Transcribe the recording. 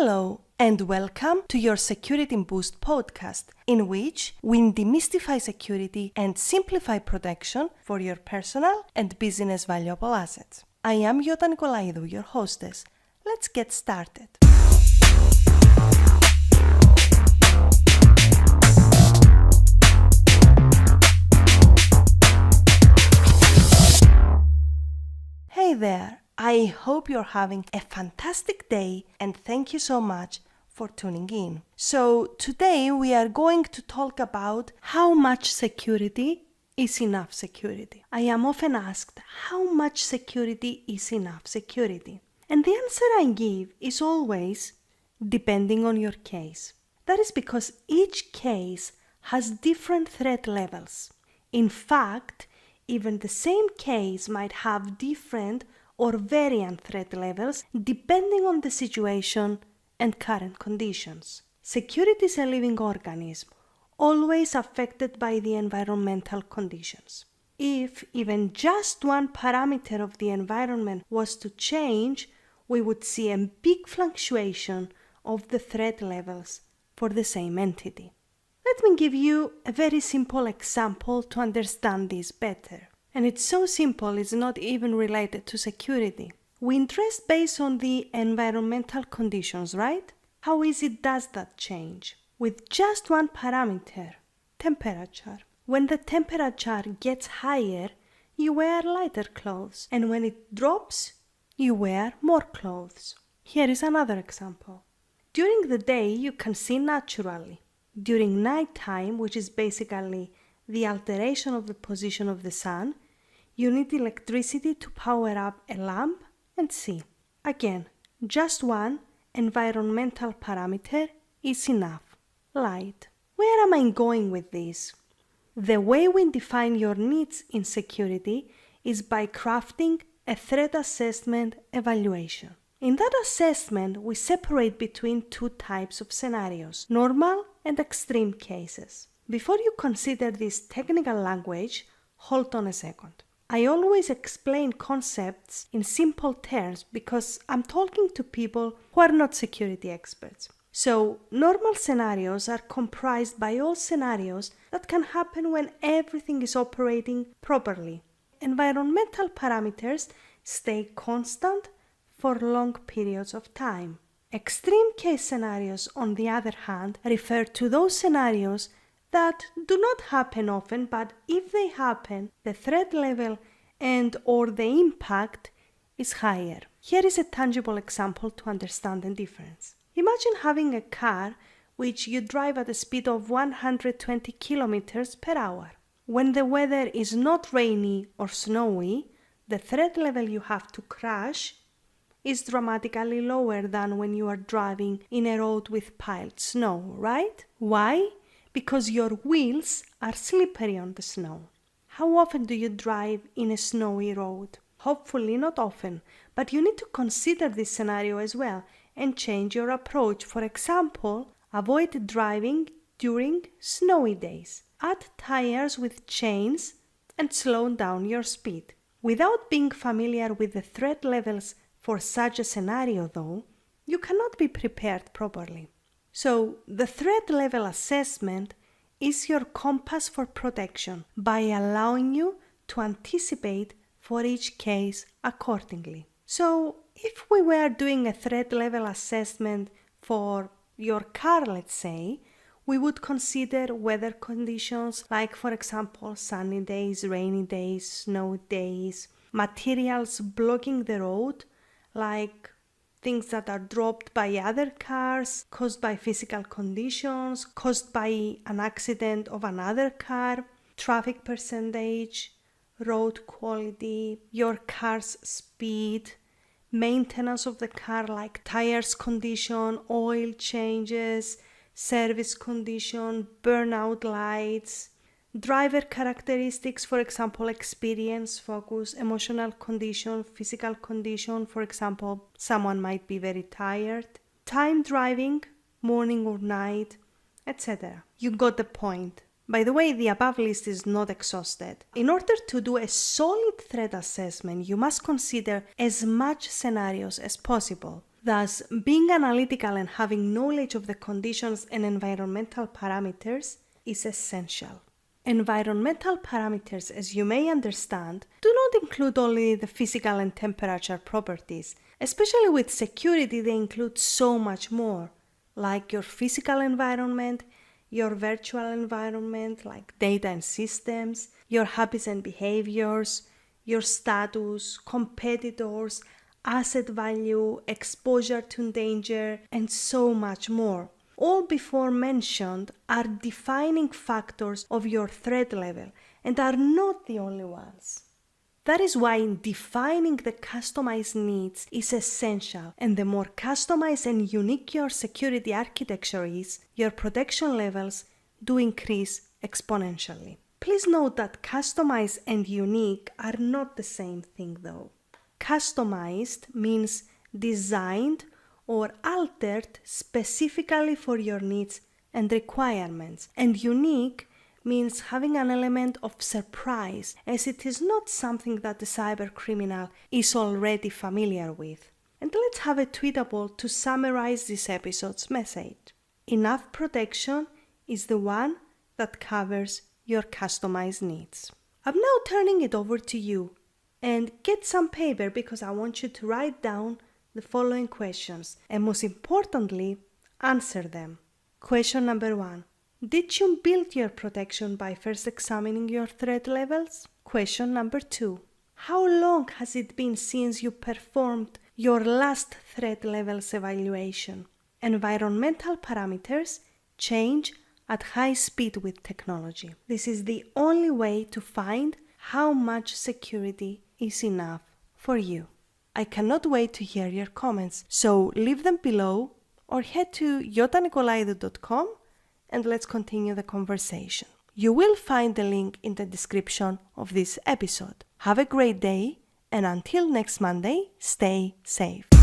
Hello and welcome to your Security Boost podcast, in which we demystify security and simplify protection for your personal and business valuable assets. I am Yota Nikolaidou, your hostess. Let's get started. Hey there! I hope you're having a fantastic day and thank you so much for tuning in. So today we are going to talk about how much security is enough security. I am often asked how much security is enough security. And the answer I give is always depending on your case. That is because each case has different threat levels. In fact, even the same case might have different or variant threat levels depending on the situation and current conditions. Security is a living organism, always affected by the environmental conditions. If even just one parameter of the environment was to change, we would see a big fluctuation of the threat levels for the same entity. Let me give you a very simple example to understand this better. And it's so simple, it's not even related to security. We interest based on the environmental conditions, right? How easy does that change? With just one parameter, temperature. When the temperature gets higher, you wear lighter clothes. And when it drops, you wear more clothes. Here is another example. During the day, you can see naturally. During nighttime, which is basically the alteration of the position of the sun, you need electricity to power up a lamp and see. Again, just one environmental parameter is enough. Light. Where am I going with this? The way we define your needs in security is by crafting a threat assessment evaluation. In that assessment, we separate between two types of scenarios, normal and extreme cases. Before you consider this technical language, hold on a second. I always explain concepts in simple terms because I'm talking to people who are not security experts. So, normal scenarios are comprised by all scenarios that can happen when everything is operating properly. Environmental parameters stay constant for long periods of time. Extreme case scenarios, on the other hand, refer to those scenarios that do not happen often, but if they happen, the threat level and or the impact is higher. Here is a tangible example to understand the difference. Imagine having a car which you drive at a speed of 120 kilometers per hour. When the weather is not rainy or snowy, the threat level you have to crash is dramatically lower than when you are driving in a road with piled snow, right? Why? Because your wheels are slippery on the snow. How often do you drive in a snowy road? Hopefully not often, but you need to consider this scenario as well and change your approach. For example, avoid driving during snowy days. Add tires with chains and slow down your speed. Without being familiar with the threat levels for such a scenario, though, you cannot be prepared properly. So, the threat level assessment is your compass for protection by allowing you to anticipate for each case accordingly. So, if we were doing a threat level assessment for your car, let's say, we would consider weather conditions like, for example, sunny days, rainy days, snowy days, materials blocking the road, like things that are dropped by other cars, caused by physical conditions, caused by an accident of another car, traffic percentage, road quality, your car's speed, maintenance of the car like tires condition, oil changes, service condition, burnout lights, driver characteristics, for example, experience, focus, emotional condition, physical condition, for example, someone might be very tired, time driving, morning or night, etc. You got the point. By the way, the above list is not exhausted. In order to do a solid threat assessment, you must consider as much scenarios as possible. Thus, being analytical and having knowledge of the conditions and environmental parameters is essential. Environmental parameters, as you may understand, do not include only the physical and temperature properties. Especially with security, they include so much more, like your physical environment, your virtual environment, like data and systems, your habits and behaviors, your status, competitors, asset value, exposure to danger, and so much more. All before mentioned are defining factors of your threat level and are not the only ones. That is why defining the customized needs is essential, and the more customized and unique your security architecture is, your protection levels do increase exponentially. Please note that customized and unique are not the same thing though. Customized means designed or altered specifically for your needs and requirements, and unique means having an element of surprise, as it is not something that the cyber criminal is already familiar with. And let's have a tweetable to summarize this episode's message. Enough protection is the one that covers your customized needs. I'm now turning it over to you, and get some paper because I want you to write down the following questions and, most importantly, answer them. Question number 1. Did you build your protection by first examining your threat levels? Question number 2. How long has it been since you performed your last threat levels evaluation? Environmental parameters change at high speed with technology. This is the only way to find how much security is enough for you. I cannot wait to hear your comments, so leave them below or head to yotanikolaidou.com and let's continue the conversation. You will find the link in the description of this episode. Have a great day, and until next Monday, stay safe.